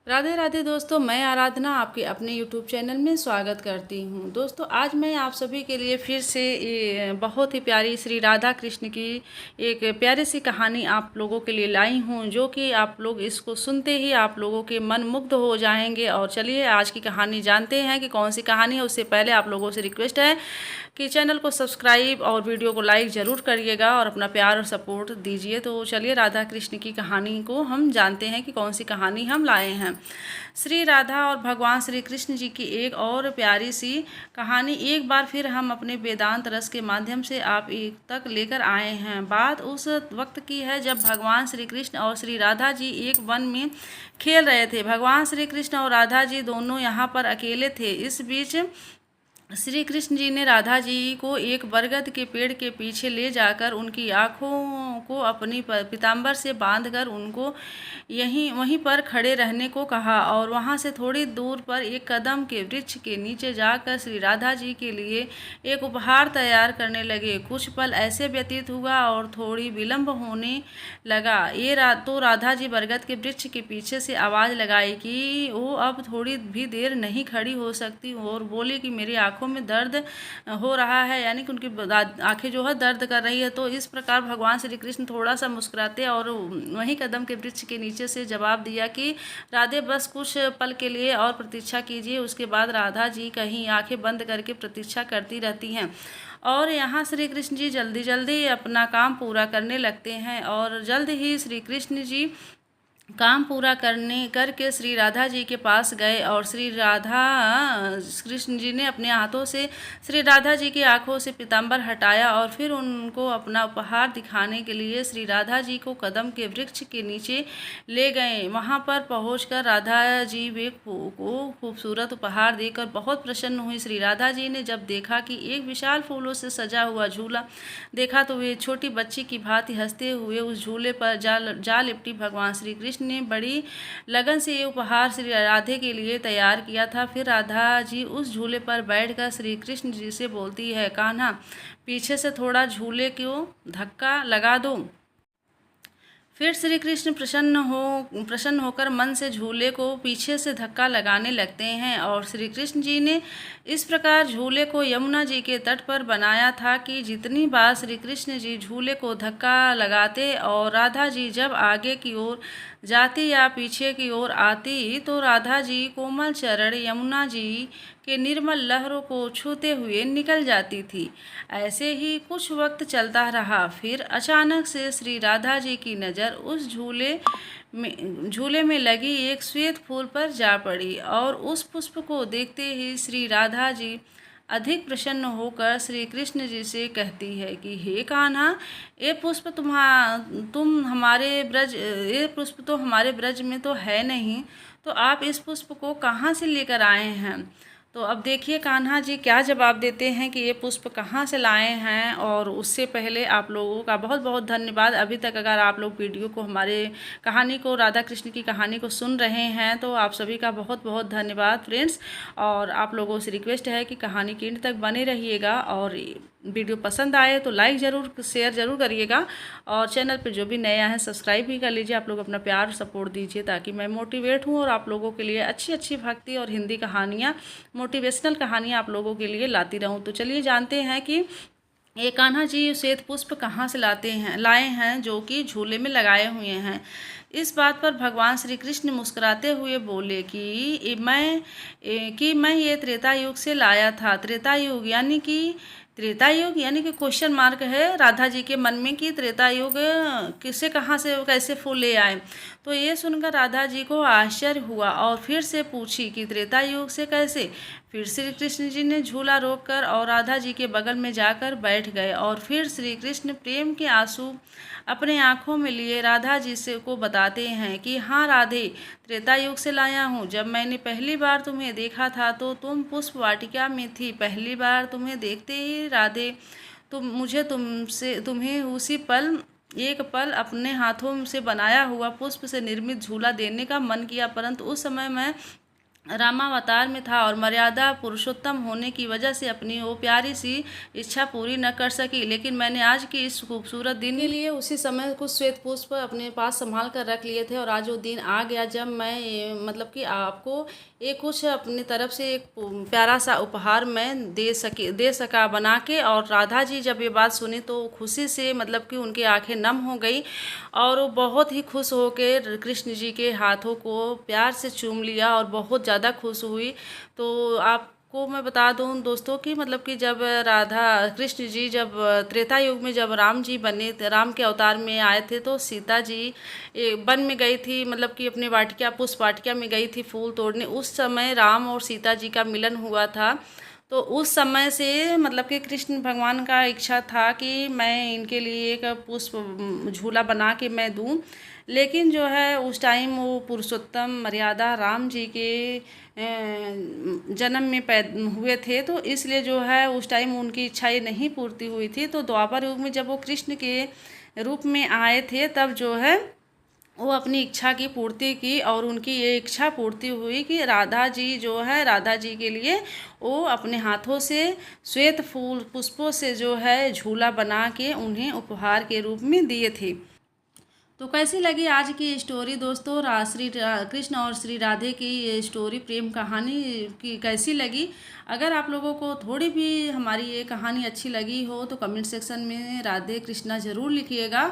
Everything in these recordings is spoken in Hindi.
राधे राधे दोस्तों, मैं आराधना आपके अपने YouTube चैनल में स्वागत करती हूँ। दोस्तों, आज मैं आप सभी के लिए फिर से बहुत ही प्यारी श्री राधा कृष्ण की एक प्यारी सी कहानी आप लोगों के लिए लाई हूँ, जो कि आप लोग इसको सुनते ही आप लोगों के मन मुग्ध हो जाएंगे। और चलिए आज की कहानी जानते हैं कि कौन सी कहानी है। उससे पहले आप लोगों से रिक्वेस्ट है कि चैनल को सब्सक्राइब और वीडियो को लाइक ज़रूर करिएगा और अपना प्यार और सपोर्ट दीजिए। तो चलिए राधा कृष्ण की कहानी को हम जानते हैं कि कौन सी कहानी हम लाए हैं। श्री राधा और भगवान श्री कृष्ण जी की एक और प्यारी सी कहानी एक बार फिर हम अपने वेदांत रस के माध्यम से आप तक लेकर आए हैं। बात उस वक्त की है जब भगवान श्री कृष्ण और श्री राधा जी एक वन में खेल रहे थे। भगवान श्री कृष्ण और राधा जी दोनों यहाँ पर अकेले थे। इस बीच श्री कृष्ण जी ने राधा जी को एक बरगद के पेड़ के पीछे ले जाकर उनकी आँखों को अपनी पीताम्बर से बांधकर उनको वहीं पर खड़े रहने को कहा और वहां से थोड़ी दूर पर एक कदम के वृक्ष के नीचे जाकर श्री राधा जी के लिए एक उपहार तैयार करने लगे। कुछ पल ऐसे व्यतीत हुआ और थोड़ी विलंब होने लगा। तो राधा जी बरगद के वृक्ष के पीछे से आवाज़ लगाई कि वो अब थोड़ी भी देर नहीं खड़ी हो सकती और बोली कि मेरी आंखों में दर्द हो रहा है, यानी कि उनकी आंखें जो है दर्द कर रही है। तो इस प्रकार भगवान श्री कृष्ण थोड़ा सा मुस्कुराते और वहीं कदम के वृक्ष के नीचे से जवाब दिया कि राधे बस कुछ पल के लिए और प्रतीक्षा कीजिए। उसके बाद राधा जी कहीं आंखें बंद करके प्रतीक्षा करती रहती हैं और यहाँ श्री कृष्ण जी जल्दी जल्दी अपना काम पूरा करने लगते हैं और जल्द ही श्री कृष्ण जी काम पूरा करके श्री राधा जी के पास गए और श्री राधा कृष्ण जी ने अपने हाथों से श्री राधा जी की आंखों से पीताम्बर हटाया और फिर उनको अपना उपहार दिखाने के लिए श्री राधा जी को कदम के वृक्ष के नीचे ले गए। वहां पर पहुंचकर राधा जी वे को खूबसूरत उपहार देकर बहुत प्रसन्न हुई। श्री राधा जी ने जब देखा कि एक विशाल फूलों से सजा हुआ झूला देखा तो वे छोटी बच्ची की भांति हंसते हुए उस झूले पर जा लिपटी। भगवान श्री कृष्ण ने बड़ी लगन से ये उपहार श्री राधे के लिए तैयार किया था। फिर राधा जी उस झूले पर बैठकर श्री कृष्ण जी से बोलती है, कान्हा पीछे से थोड़ा झूले को धक्का लगा दो। फिर श्री कृष्ण प्रसन्न होकर मन से झूले को पीछे से धक्का लगाने लगते हैं और श्री कृष्ण जी ने इस प्रकार झूले को यमुना जी के तट पर बनाया था कि जितनी बार श्री कृष्ण जी झूले को धक्का लगाते और राधा जी जब आगे की ओर जाती या पीछे की ओर आती तो राधा जी कोमल चरण यमुना जी के निर्मल लहरों को छूते हुए निकल जाती थी। ऐसे ही कुछ वक्त चलता रहा। फिर अचानक से श्री राधा जी की नज़र उस झूले में लगी एक श्वेत फूल पर जा पड़ी और उस पुष्प को देखते ही श्री राधा जी अधिक प्रसन्न होकर श्री कृष्ण जी से कहती है कि हे कान्हा, ये पुष्प ये पुष्प तो हमारे ब्रज में तो है नहीं, तो आप इस पुष्प को कहाँ से लेकर आए हैं। तो अब देखिए कान्हा जी क्या जवाब देते हैं कि ये पुष्प कहाँ से लाए हैं। और उससे पहले आप लोगों का बहुत बहुत धन्यवाद। अभी तक अगर आप लोग वीडियो को हमारे कहानी को राधा कृष्ण की कहानी को सुन रहे हैं तो आप सभी का बहुत बहुत धन्यवाद फ्रेंड्स। और आप लोगों से रिक्वेस्ट है कि कहानी के अंत तक बने रहिएगा और वीडियो पसंद आए तो लाइक ज़रूर शेयर ज़रूर करिएगा और चैनल पर जो भी नया है सब्सक्राइब भी कर लीजिए। आप लोग अपना प्यार सपोर्ट दीजिए ताकि मैं मोटिवेट हूँ और आप लोगों के लिए अच्छी अच्छी भक्ति और हिंदी कहानियाँ मोटिवेशनल कहानियाँ आप लोगों के लिए लाती रहूँ। तो चलिए जानते हैं कि ये कान्हा जी श्वेत पुष्प कहाँ से लाए हैं जो कि झूले में लगाए हुए हैं। इस बात पर भगवान श्री कृष्ण मुस्कुराते हुए बोले कि मैं ये त्रेता युग से लाया था। त्रेता युग यानी कि क्वेश्चन मार्क है राधा जी के मन में कि त्रेता युग किसे कहाँ से कैसे फूल ले आए। तो ये सुनकर राधा जी को आश्चर्य हुआ और फिर से पूछी कि त्रेता युग से कैसे। फिर श्री कृष्ण जी ने झूला रोककर और राधा जी के बगल में जाकर बैठ गए और फिर श्री कृष्ण प्रेम के आंसू अपने आंखों में लिए राधा जी से को बताते हैं कि हाँ राधे, त्रेता युग से लाया हूँ। जब मैंने पहली बार तुम्हें देखा था तो तुम पुष्प वाटिका में थी। पहली बार तुम्हें देखते ही राधे तुम्हें उसी पल एक पल अपने हाथों से बनाया हुआ पुष्प से निर्मित झूला देने का मन किया, परंतु उस समय मैं रामावतार में था और मर्यादा पुरुषोत्तम होने की वजह से अपनी वो प्यारी सी इच्छा पूरी न कर सकी। लेकिन मैंने आज की इस खूबसूरत दिन के लिए उसी समय कुछ श्वेत पुष्प अपने पास संभाल कर रख लिए थे और आज वो दिन आ गया जब मैं मतलब कि आपको एक कुछ अपनी तरफ से एक प्यारा सा उपहार मैं दे सका बना के। और राधा जी जब ये बात सुनी तो खुशी से मतलब कि उनकी आंखें नम हो गई और वो बहुत ही खुश होकर कृष्ण जी के हाथों को प्यार से चूम लिया और बहुत ज़्यादा खुश हुई। तो आपको मैं बता दूं दोस्तों कि मतलब कि जब राधा कृष्ण जी जब त्रेता युग में जब राम जी बने राम के अवतार में आए थे तो सीता जी वन में गई थी, मतलब कि अपनी वाटिका पुष्प वाटिका में गई थी फूल तोड़ने। उस समय राम और सीता जी का मिलन हुआ था। तो उस समय से मतलब कि कृष्ण भगवान का इच्छा था कि मैं इनके लिए एक पुष्प झूला बना के मैं दूं। लेकिन जो है उस टाइम वो पुरुषोत्तम मर्यादा राम जी के जन्म में हुए थे, तो इसलिए जो है उस टाइम उनकी इच्छाएं नहीं पूर्ति हुई थी। तो द्वापर युग में जब वो कृष्ण के रूप में आए थे तब जो है वो अपनी इच्छा की पूर्ति की और उनकी ये इच्छा पूर्ति हुई कि राधा जी जो है राधा जी के लिए वो अपने हाथों से श्वेत फूल पुष्पों से जो है झूला बना के उन्हें उपहार के रूप में दिए थे। तो कैसी लगी आज की स्टोरी दोस्तों? कृष्ण और श्री राधे की ये स्टोरी प्रेम कहानी की कैसी लगी? अगर आप लोगों को थोड़ी भी हमारी ये कहानी अच्छी लगी हो तो कमेंट सेक्शन में राधे कृष्णा ज़रूर लिखिएगा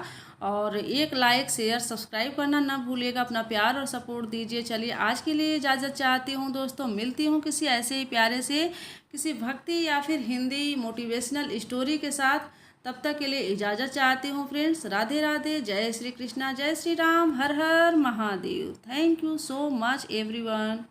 और एक लाइक शेयर सब्सक्राइब करना ना भूलिएगा। अपना प्यार और सपोर्ट दीजिए। चलिए आज के लिए इजाज़त चाहती हूँ दोस्तों, मिलती हूँ किसी ऐसे ही प्यारे से किसी भक्ति या फिर हिंदी मोटिवेशनल स्टोरी के साथ। तब तक के लिए इजाज़त चाहती हूँ फ्रेंड्स। राधे राधे, जय श्री कृष्णा, जय श्री राम, हर हर Mahadev. Thank you so much everyone.